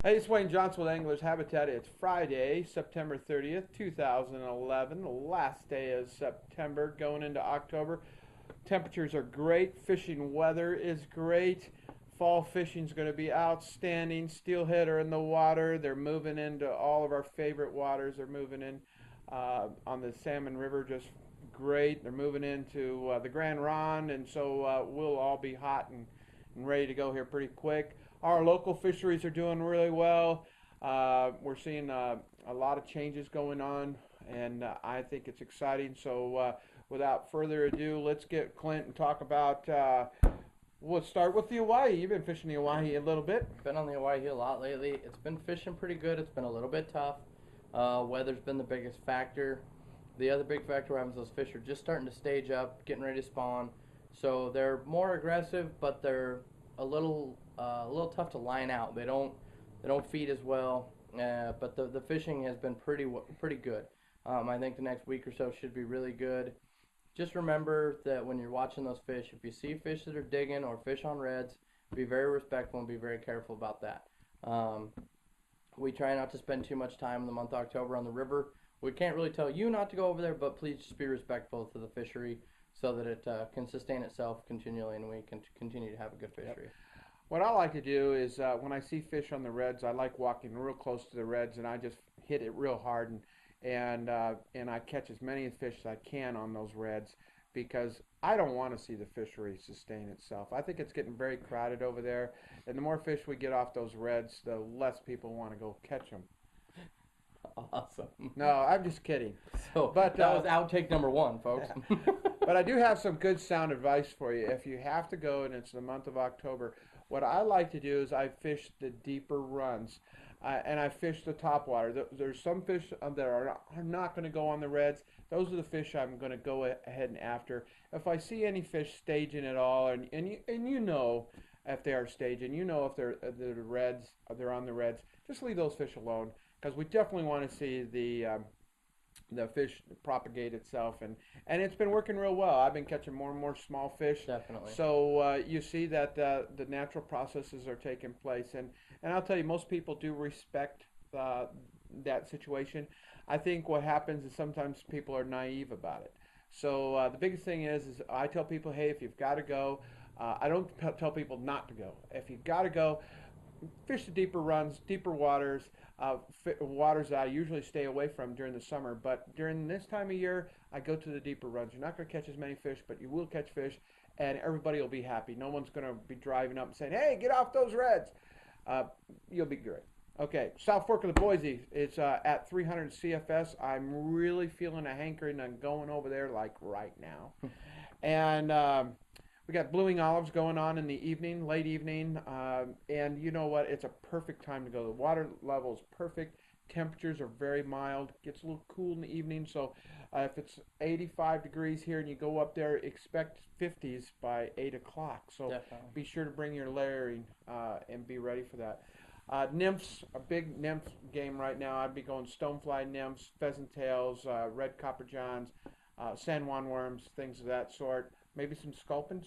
Hey, it's Wayne Johnson with Anglers Habitat. It's Friday, September 30th, 2011, the last day of September, going into October. Temperatures are great. Fishing weather is great. Fall fishing is going to be outstanding. Steelhead are in the water. They're moving into all of our favorite waters. They're moving in on the Salmon River, just great. They're moving into the Grand Ronde, and so we'll all be hot and ready to go here pretty quick. Our local fisheries are doing really well. We're seeing a lot of changes going on, and I think it's exciting. So, without further ado, let's get Clint and talk about. We'll start with the Hawaii. You've been fishing the Hawaii a little bit. Been on the Hawaii a lot lately. It's been fishing pretty good. It's been a little bit tough. Weather's been the biggest factor. The other big factor happens those fish are just starting to stage up, getting ready to spawn. So they're more aggressive, but they're a little tough to line out. They don't feed as well. But the fishing has been pretty good. I think the next week or so should be really good. Just remember that when you're watching those fish, if you see fish that are digging or fish on reds, be very respectful and be very careful about that. Um, we try not to spend too much time in the month of October on the river. We can't really tell you not to go over there, but please just be respectful to the fishery so that it can sustain itself continually and we can continue to have a good Yep. fishery. What I like to do is when I see fish on the reds, I like walking real close to the reds, and I just hit it real hard, and I catch as many fish as I can on those reds because I don't want to see the fishery sustain itself. I think it's getting very crowded over there, and the more fish we get off those reds, the less people want to go catch them. Awesome. No, I'm just kidding. So But that was outtake number one, folks. but I do have some good sound advice for you. If you have to go and it's the month of October, what I like to do is I fish the deeper runs, and I fish the top water. There's some fish that are not going to go on the reds. Those are the fish I'm going to go ahead and after. If I see any fish staging at all, and you know if they are staging, you know if they're the reds, they're on the reds, just leave those fish alone because we definitely want to see the fish propagate itself, and it's been working real well. I've been catching more and more small fish, Definitely. so you see that the natural processes are taking place, and I'll tell you, most people do respect uh, that situation. I think what happens is sometimes people are naive about it. So the biggest thing is I tell people, hey, if you've got to go, I don't tell people not to go. If you've got to go, fish the deeper runs, deeper waters, waters that I usually stay away from during the summer. But during this time of year, I go to the deeper runs. You're not going to catch as many fish, but you will catch fish, and everybody will be happy. No one's going to be driving up and saying, "Hey, get off those reds." Uh, you'll be great. Okay, South Fork of the Boise. It's at 300 CFS. I'm really feeling a hankering on going over there like right now, and we got blueing olives going on in the evening, late evening, and you know what? It's a perfect time to go. The water level is perfect. Temperatures are very mild. Gets a little cool in the evening, so if it's 85 degrees here and you go up there, expect 50s by 8 o'clock. So Definitely. be sure to bring your layering and be ready for that. Nymphs, a big nymph game right now. I'd be going stonefly nymphs, pheasant tails, red copper johns, San Juan worms, things of that sort. Maybe some sculpins.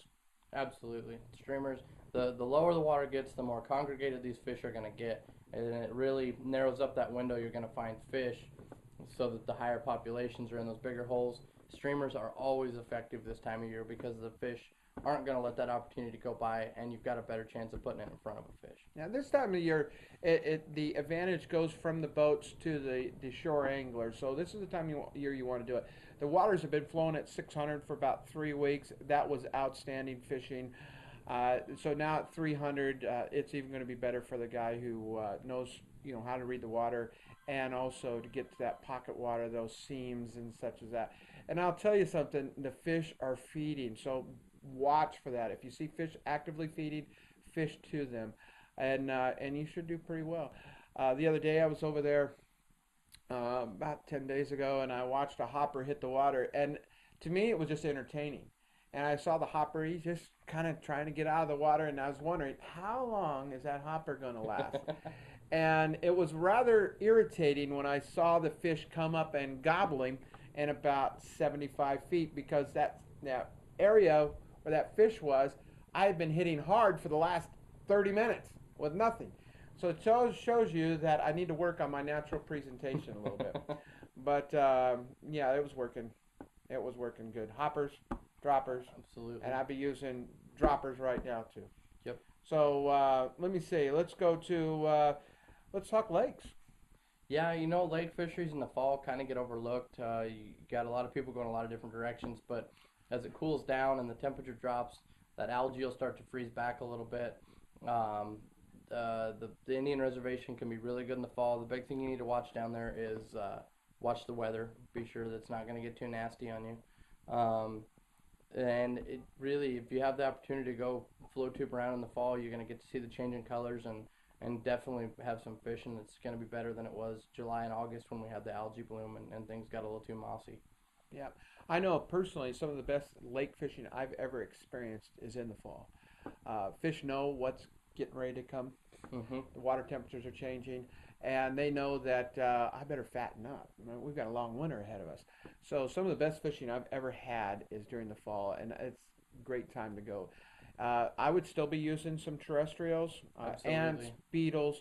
Absolutely. Streamers, the lower the water gets, the more congregated these fish are going to get. And it really narrows up that window you're going to find fish so that the higher populations are in those bigger holes. Streamers are always effective this time of year because the fish aren't going to let that opportunity go by, and you've got a better chance of putting it in front of a fish. Now, this time of year, the advantage goes from the boats to the shore anglers. So this is the time year you want to do it. The waters have been flowing at 600 for about 3 weeks. That was outstanding fishing. So now at 300, it's even going to be better for the guy who knows how to read the water, and also to get to that pocket water, those seams and such as that. And I'll tell you something: the fish are feeding, so watch for that. If you see fish actively feeding, fish to them, and you should do pretty well. The other day I was over there about 10 days ago, and I watched a hopper hit the water, and to me it was just entertaining. And I saw the hopper, he's just kind of trying to get out of the water, and I was wondering, how long is that hopper going to last? And it was rather irritating when I saw the fish come up and gobble him in about 75 feet, because that area where that fish was, I had been hitting hard for the last 30 minutes with nothing. So it shows you that I need to work on my natural presentation a little bit. But yeah, it was working. It was working good. Hoppers, droppers, Absolutely. and I'd be using droppers right now too. Yep. So let me see. Let's go to let's talk lakes. Yeah, lake fisheries in the fall kind of get overlooked. You got a lot of people going a lot of different directions, but as it cools down and the temperature drops, that algae will start to freeze back a little bit. Um, the Indian reservation can be really good in the fall. The big thing you need to watch down there is watch the weather. Be sure that it's not going to get too nasty on you. And it really, if you have the opportunity to go float tube around in the fall, you're going to get to see the changing colors and definitely have some fishing that's going to be better than it was July and August when we had the algae bloom and things got a little too mossy. Yeah, I know personally some of the best lake fishing I've ever experienced is in the fall. Fish know what's getting ready to come. Mm-hmm. The water temperatures are changing, and they know that I better fatten up. I mean, we've got a long winter ahead of us. So some of the best fishing I've ever had is during the fall, and it's a great time to go. I would still be using some terrestrials, ants, Absolutely. beetles,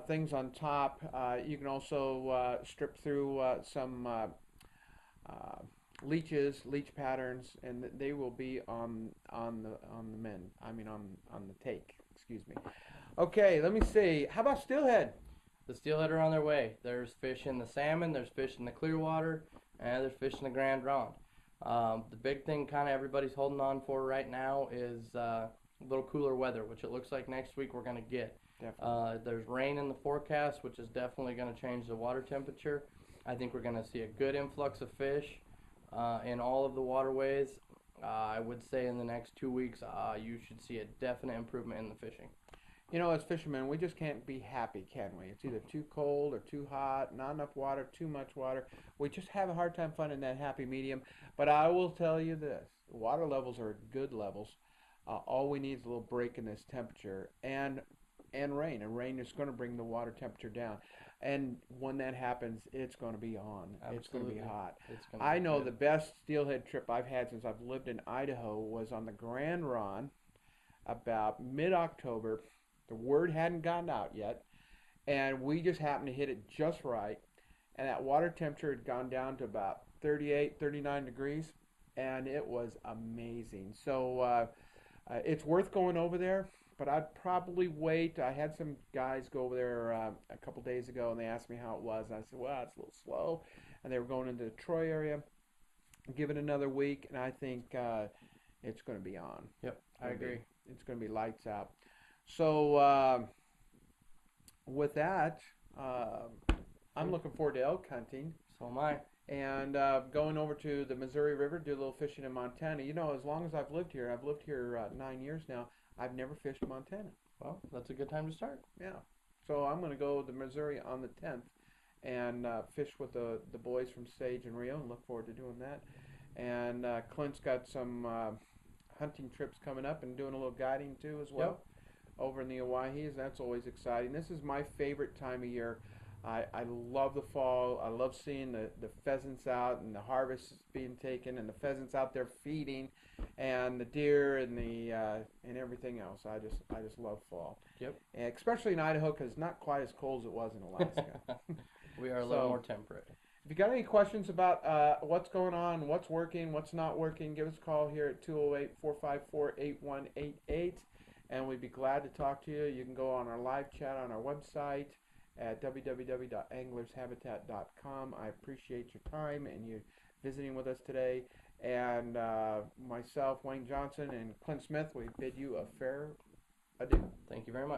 things on top. You can also strip through some uh, leech patterns, and they will be on the mend. I mean on the take. Excuse me. Okay, let me see. How about steelhead? The steelhead are on their way. There's fish in the salmon, there's fish in the clear water, and there's fish in the Grand Ronde. The big thing kind of everybody's holding on for right now is a little cooler weather, which it looks like next week we're going to get. Definitely. There's rain in the forecast, which is definitely going to change the water temperature. I think we're going to see a good influx of fish in all of the waterways. I would say in the next 2 weeks, you should see a definite improvement in the fishing. You know, as fishermen, we just can't be happy, can we? It's either too cold or too hot, not enough water, too much water. We just have a hard time finding that happy medium. But I will tell you this, water levels are at good levels. All we need is a little break in this temperature and rain. And rain is going to bring the water temperature down. And when that happens, it's going to be on. It's going to be Absolutely. hot. It's going to I be know good. the best steelhead trip I've had since I've lived in Idaho was on the Grand Ronde about mid-October. The word hadn't gotten out yet, and we just happened to hit it just right. And that water temperature had gone down to about 38, 39 degrees, and it was amazing. So it's worth going over there, but I'd probably wait. I had some guys go over there a couple days ago, and they asked me how it was. And I said, well, it's a little slow. And they were going into the Troy area. Give it another week, and I think it's going to be on. Yep, It's I going to be agree. it's going to be lights out. So with that, uh, I'm looking forward to elk hunting So am I. and going over to the Missouri River, do a little fishing in Montana. You know, as long as I've lived here 9 years now. I've never fished Montana. Well, that's a good time to start. Yeah. So I'm going to go to Missouri on the 10th and fish with the boys from Sage and Rio and look forward to doing that. And Clint's got some hunting trips coming up and doing a little guiding too as Yep. well over in the Owyhees. That's always exciting. This is my favorite time of year. I love the fall. I love seeing the pheasants out and the harvest being taken and the pheasants out there feeding and the deer and the and everything else. I just love fall. Yep. And especially in Idaho because it's not quite as cold as it was in Alaska. We are a little So more temperate. if you got any questions about what's going on, what's working, what's not working, give us a call here at 208-454-8188, and we'd be glad to talk to you. You can go on our live chat on our website at www.anglershabitat.com. I appreciate your time and you visiting with us today. And myself, Wayne Johnson, and Clint Smith, we bid you a fair adieu. Thank you very much.